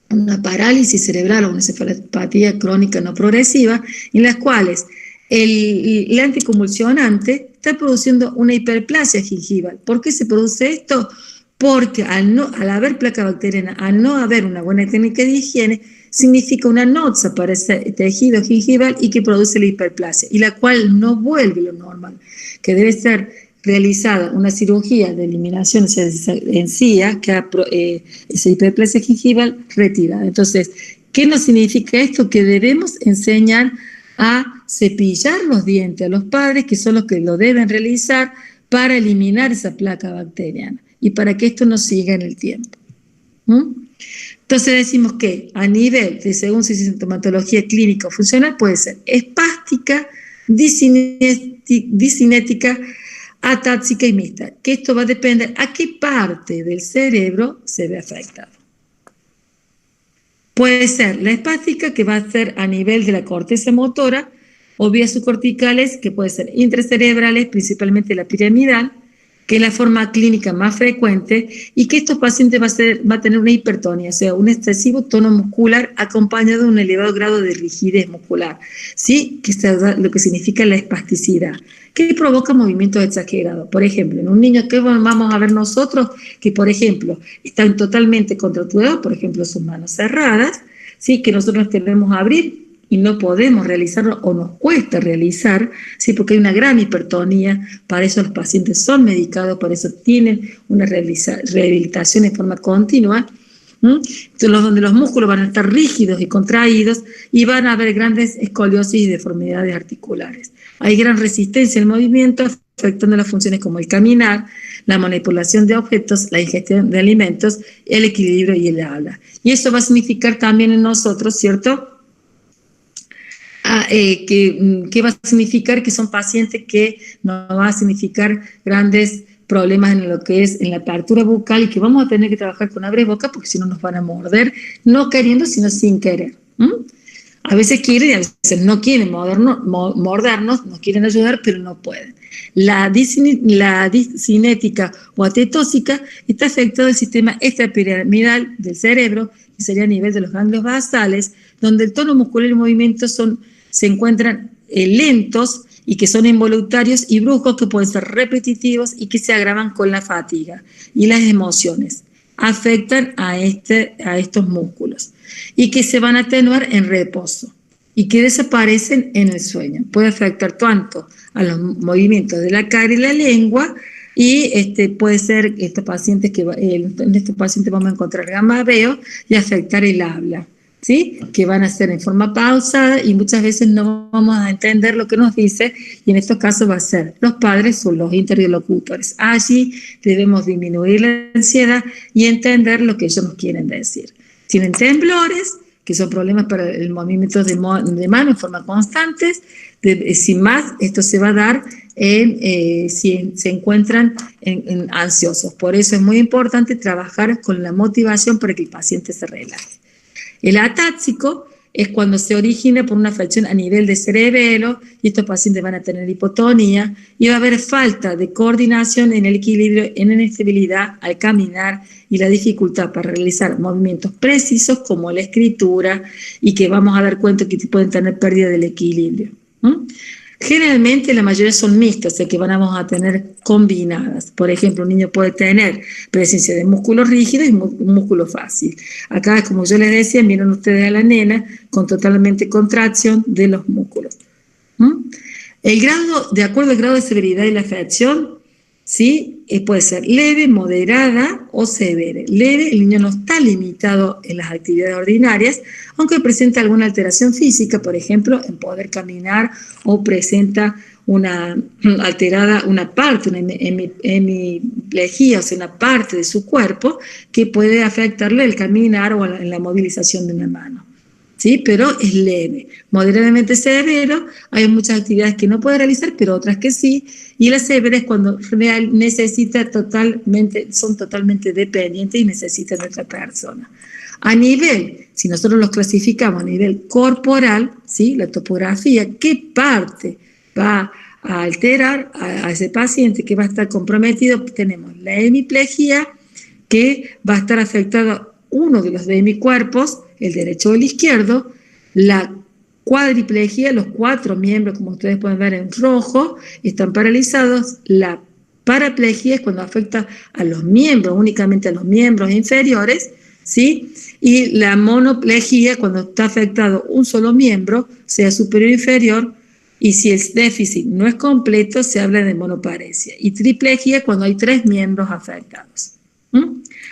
una parálisis cerebral o una encefalopatía crónica no progresiva, en las cuales el anticonvulsionante está produciendo una hiperplasia gingival. ¿Por qué se produce esto? Porque al haber placa bacteriana, al no haber una buena técnica de higiene, significa una noxa para ese tejido gingival y que produce la hiperplasia, y la cual no vuelve lo normal, que debe ser realizada una cirugía de eliminación de esa encía, esa hiperplasia gingival retirada. Entonces, ¿qué nos significa esto? Que debemos enseñar a cepillar los dientes a los padres, que son los que lo deben realizar para eliminar esa placa bacteriana y para que esto no siga en el tiempo. Entonces decimos que a nivel de, según su sintomatología clínica o funcional, puede ser espástica, discinética, atáxica y mixta, que esto va a depender a qué parte del cerebro se ve afectado. Puede ser la espástica, que va a ser a nivel de la corteza motora, o vías subcorticales, que puede ser intracerebrales, principalmente la piramidal, que es la forma clínica más frecuente, y que estos pacientes va a tener una hipertonía, o sea, un excesivo tono muscular acompañado de un elevado grado de rigidez muscular, ¿sí? Que es lo que significa la espasticidad, que provoca movimientos exagerados. Por ejemplo, en un niño que vamos a ver nosotros, que por ejemplo están totalmente contracturados, por ejemplo sus manos cerradas, ¿sí? Que nosotros queremos abrir y no podemos realizarlo o nos cuesta realizar, ¿sí? Porque hay una gran hipertonía, para eso los pacientes son medicados, para eso tienen una rehabilitación en forma continua, donde los músculos van a estar rígidos y contraídos y van a haber grandes escoliosis y deformidades articulares. Hay gran resistencia al movimiento, afectando las funciones como el caminar, la manipulación de objetos, la ingestión de alimentos, el equilibrio y el habla. Y eso va a significar también en nosotros, ¿cierto?, que va a significar que son pacientes que nos va a significar grandes problemas en lo que es en la apertura bucal, y que vamos a tener que trabajar con abre boca, porque si no nos van a morder, no queriendo, sino sin querer. A veces quieren y a veces no quieren mordernos, nos quieren ayudar, pero no pueden. La discinética o atetóxica está afectado el sistema extrapiramidal del cerebro, que sería a nivel de los ganglios basales, donde el tono muscular y el movimiento se encuentran lentos y que son involuntarios y bruscos, que pueden ser repetitivos y que se agravan con la fatiga. Y las emociones afectan a estos músculos y que se van a atenuar en reposo y que desaparecen en el sueño. Puede afectar tanto a los movimientos de la cara y la lengua, y puede ser estos pacientes en estos pacientes vamos a encontrar gamabeo y afectar el habla, ¿sí? Que van a ser en forma pausada y muchas veces no vamos a entender lo que nos dice, y en estos casos va a ser los padres o los interlocutores. Allí debemos disminuir la ansiedad y entender lo que ellos nos quieren decir. Tienen temblores, que son problemas para el movimiento de mano en forma constante. Sin más, esto se va a dar si se encuentran ansiosos. Por eso es muy importante trabajar con la motivación para que el paciente se relaje. El atáxico es cuando se origina por una afección a nivel de cerebelo, y estos pacientes van a tener hipotonía y va a haber falta de coordinación en el equilibrio, en la inestabilidad al caminar y la dificultad para realizar movimientos precisos como la escritura, y que vamos a dar cuenta que pueden tener pérdida del equilibrio. Generalmente la mayoría son mixtas, o sea que vamos a tener combinadas. Por ejemplo, un niño puede tener presencia de músculos rígidos y músculo fácil. Acá, como yo les decía, miren ustedes a la nena con totalmente contracción de los músculos. El grado, de acuerdo al grado de severidad y la afección, ¿sí? Puede ser leve, moderada o severa. Leve, el niño no está limitado en las actividades ordinarias, aunque presenta alguna alteración física, por ejemplo, en poder caminar, o presenta una parte, una hemiplegia, o sea, una parte de su cuerpo que puede afectarle el caminar o en la movilización de una mano. ¿Sí? Pero es leve. Moderadamente severo, hay muchas actividades que no puede realizar, pero otras que sí, y la severa es cuando son totalmente dependientes y necesitan de otra persona. A nivel, si nosotros los clasificamos a nivel corporal, ¿sí? La topografía, ¿qué parte va a alterar a ese paciente que va a estar comprometido? Tenemos la hemiplegia, que va a estar afectado uno de los hemicuerpos, el derecho o el izquierdo, la cuadriplegia, los 4 miembros, como ustedes pueden ver en rojo, están paralizados. La paraplegia es cuando afecta a los miembros, únicamente a los miembros inferiores, ¿sí? Y la monoplegia, cuando está afectado un solo miembro, sea superior o inferior, y si el déficit no es completo, se habla de monoparesia. Y triplegia, cuando hay 3 miembros afectados.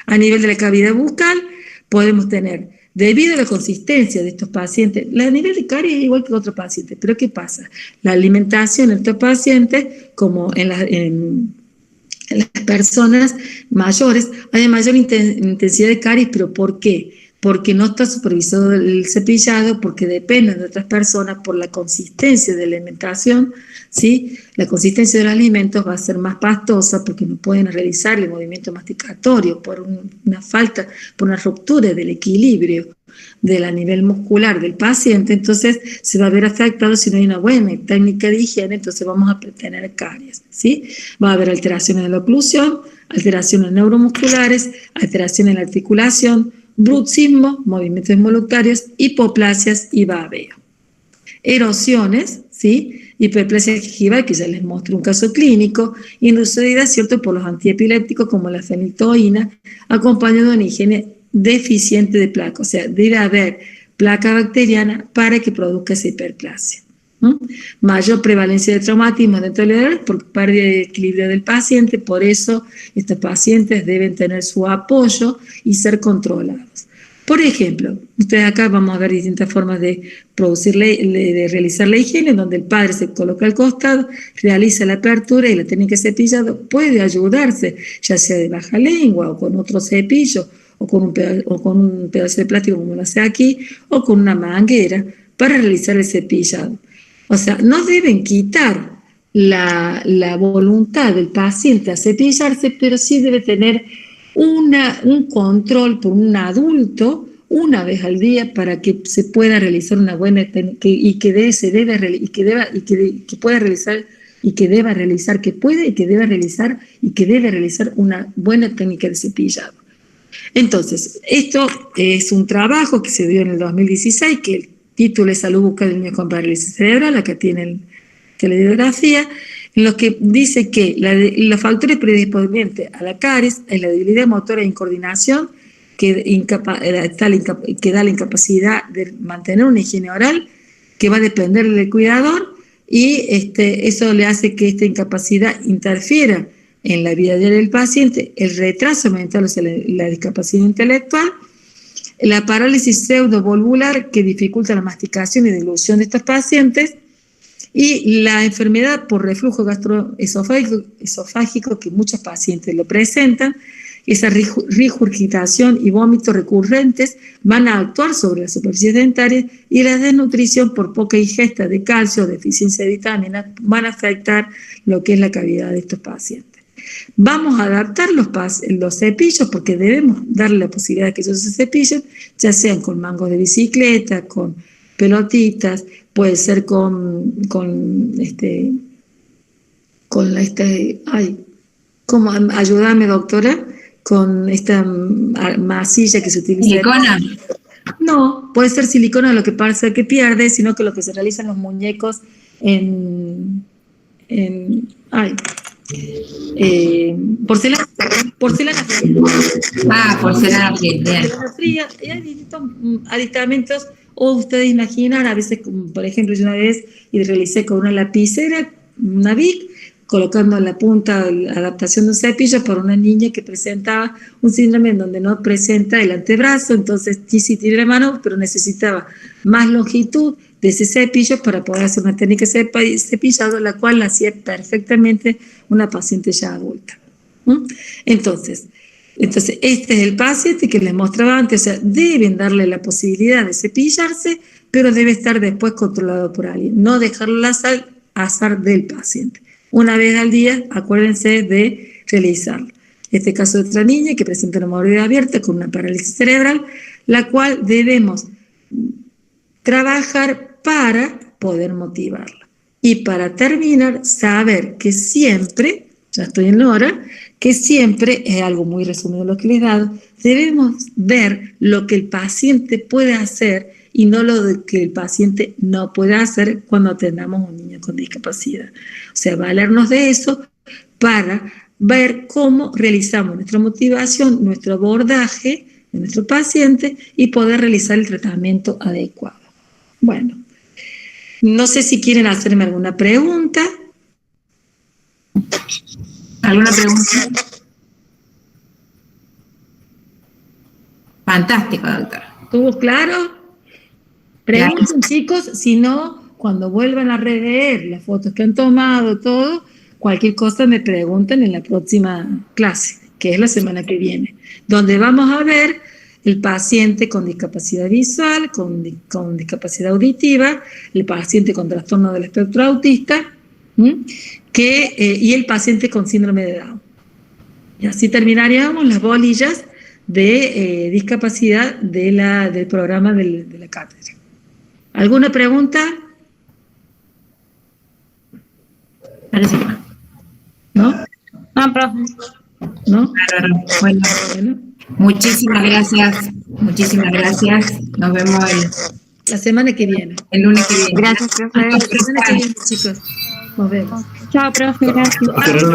A nivel de la cavidad bucal, podemos tener, debido a la consistencia de estos pacientes, a nivel de caries es igual que otros pacientes, pero ¿qué pasa? La alimentación en estos pacientes, como en las personas mayores, hay mayor intensidad de caries, pero ¿por qué? Porque no está supervisado el cepillado, porque dependen de otras personas por la consistencia de la alimentación, ¿sí? La consistencia de los alimentos va a ser más pastosa porque no pueden realizar el movimiento masticatorio por una falta, por una ruptura del equilibrio a nivel muscular del paciente. Entonces se va a ver afectado si no hay una buena técnica de higiene, entonces vamos a tener caries, ¿sí? Va a haber alteraciones de la oclusión, alteraciones neuromusculares, alteraciones en la articulación, bruxismo, movimientos involuntarios, hipoplasias y babeo. Erosiones, ¿sí? Hiperplasia gingival, que ya les mostré un caso clínico, inducida, ¿cierto?, por los antiepilépticos como la feniltoína, acompañado de una higiene deficiente de placa, o sea, debe haber placa bacteriana para que produzca esa hiperplasia. Mayor prevalencia de traumatismo dentro de la edad por pérdida de equilibrio del paciente, por eso estos pacientes deben tener su apoyo y ser controlados. Por ejemplo, ustedes acá vamos a ver distintas formas de de realizar la higiene, donde el padre se coloca al costado, realiza la apertura y la técnica de cepillado puede ayudarse, ya sea de baja lengua o con otro cepillo o con un pedazo de plástico como lo hace aquí, o con una manguera para realizar el cepillado. O sea, no deben quitar la voluntad del paciente a cepillarse, pero sí debe tener un control por un adulto una vez al día para que se pueda realizar una buena técnica y que debe realizar una buena técnica de cepillado. Entonces, esto es un trabajo que se dio en el 2016, que el título es Salud bucal del niño con parálisis cerebral, acá tienen la radiografía, en los que dice que los factores predisponentes a la caries es la debilidad motora e incoordinación, que da la incapacidad de mantener una higiene oral, que va a depender del cuidador, y eso le hace que esta incapacidad interfiera en la vida diaria del paciente, el retraso mental, o sea, la discapacidad intelectual, la parálisis pseudovolvular, que dificulta la masticación y dilución de estos pacientes, y la enfermedad por reflujo gastroesofágico, que muchos pacientes lo presentan. Esa regurgitación y vómitos recurrentes van a actuar sobre la superficie dentaria, y la desnutrición por poca ingesta de calcio o deficiencia de vitaminas van a afectar lo que es la cavidad de estos pacientes. Vamos a adaptar los cepillos, porque debemos darle la posibilidad de que ellos se cepillen, ya sean con mangos de bicicleta, con pelotitas, puede ser ayúdame doctora, con esta masilla que se utiliza. ¿Silicona? No, puede ser silicona, lo que pasa que pierde, sino que lo que se realizan los muñecos en porcelana fría. Y hay distintos aditamentos, o ustedes imaginan, a veces, por ejemplo, yo una vez realicé con una lapicera, una Bic, colocando en la punta la adaptación de un cepillo para una niña que presentaba un síndrome en donde no presenta el antebrazo, entonces sí tiene la mano, pero necesitaba más longitud de ese cepillo para poder hacer una técnica de cepillado, la cual la hacía perfectamente una paciente ya adulta. Entonces, este es el paciente que les mostraba antes, o sea, deben darle la posibilidad de cepillarse, pero debe estar después controlado por alguien, no dejarlo al azar del paciente. Una vez al día, acuérdense de realizarlo. Este caso de otra niña que presenta una mordida abierta con una parálisis cerebral, la cual debemos trabajar para poder motivarla. Y para terminar, saber que siempre, ya estoy en la hora, que siempre, es algo muy resumido lo que les he dado, debemos ver lo que el paciente puede hacer y no lo que el paciente no puede hacer cuando atendamos a un niño con discapacidad. O sea, valernos de eso para ver cómo realizamos nuestra motivación, nuestro abordaje de nuestro paciente y poder realizar el tratamiento adecuado. Bueno, no sé si quieren hacerme alguna pregunta. ¿Alguna pregunta? Fantástico, doctora. ¿Estuvo claro? Pregunten, chicos, si no, cuando vuelvan a rever las fotos que han tomado, todo, cualquier cosa me preguntan en la próxima clase, que es la semana que viene, donde vamos a ver el paciente con discapacidad visual, con discapacidad auditiva, el paciente con trastorno del espectro autista, y el paciente con síndrome de Down. Y así terminaríamos las bolillas de discapacidad del programa de la cátedra. ¿Alguna pregunta? Parece que no. ¿No? No, profe. ¿No? Claro. Bueno, muchísimas gracias. Muchísimas gracias. Nos vemos la semana que viene. El lunes que viene. Gracias, profe. La semana que viene, chicos. Nos vemos. Chao, profe. Gracias.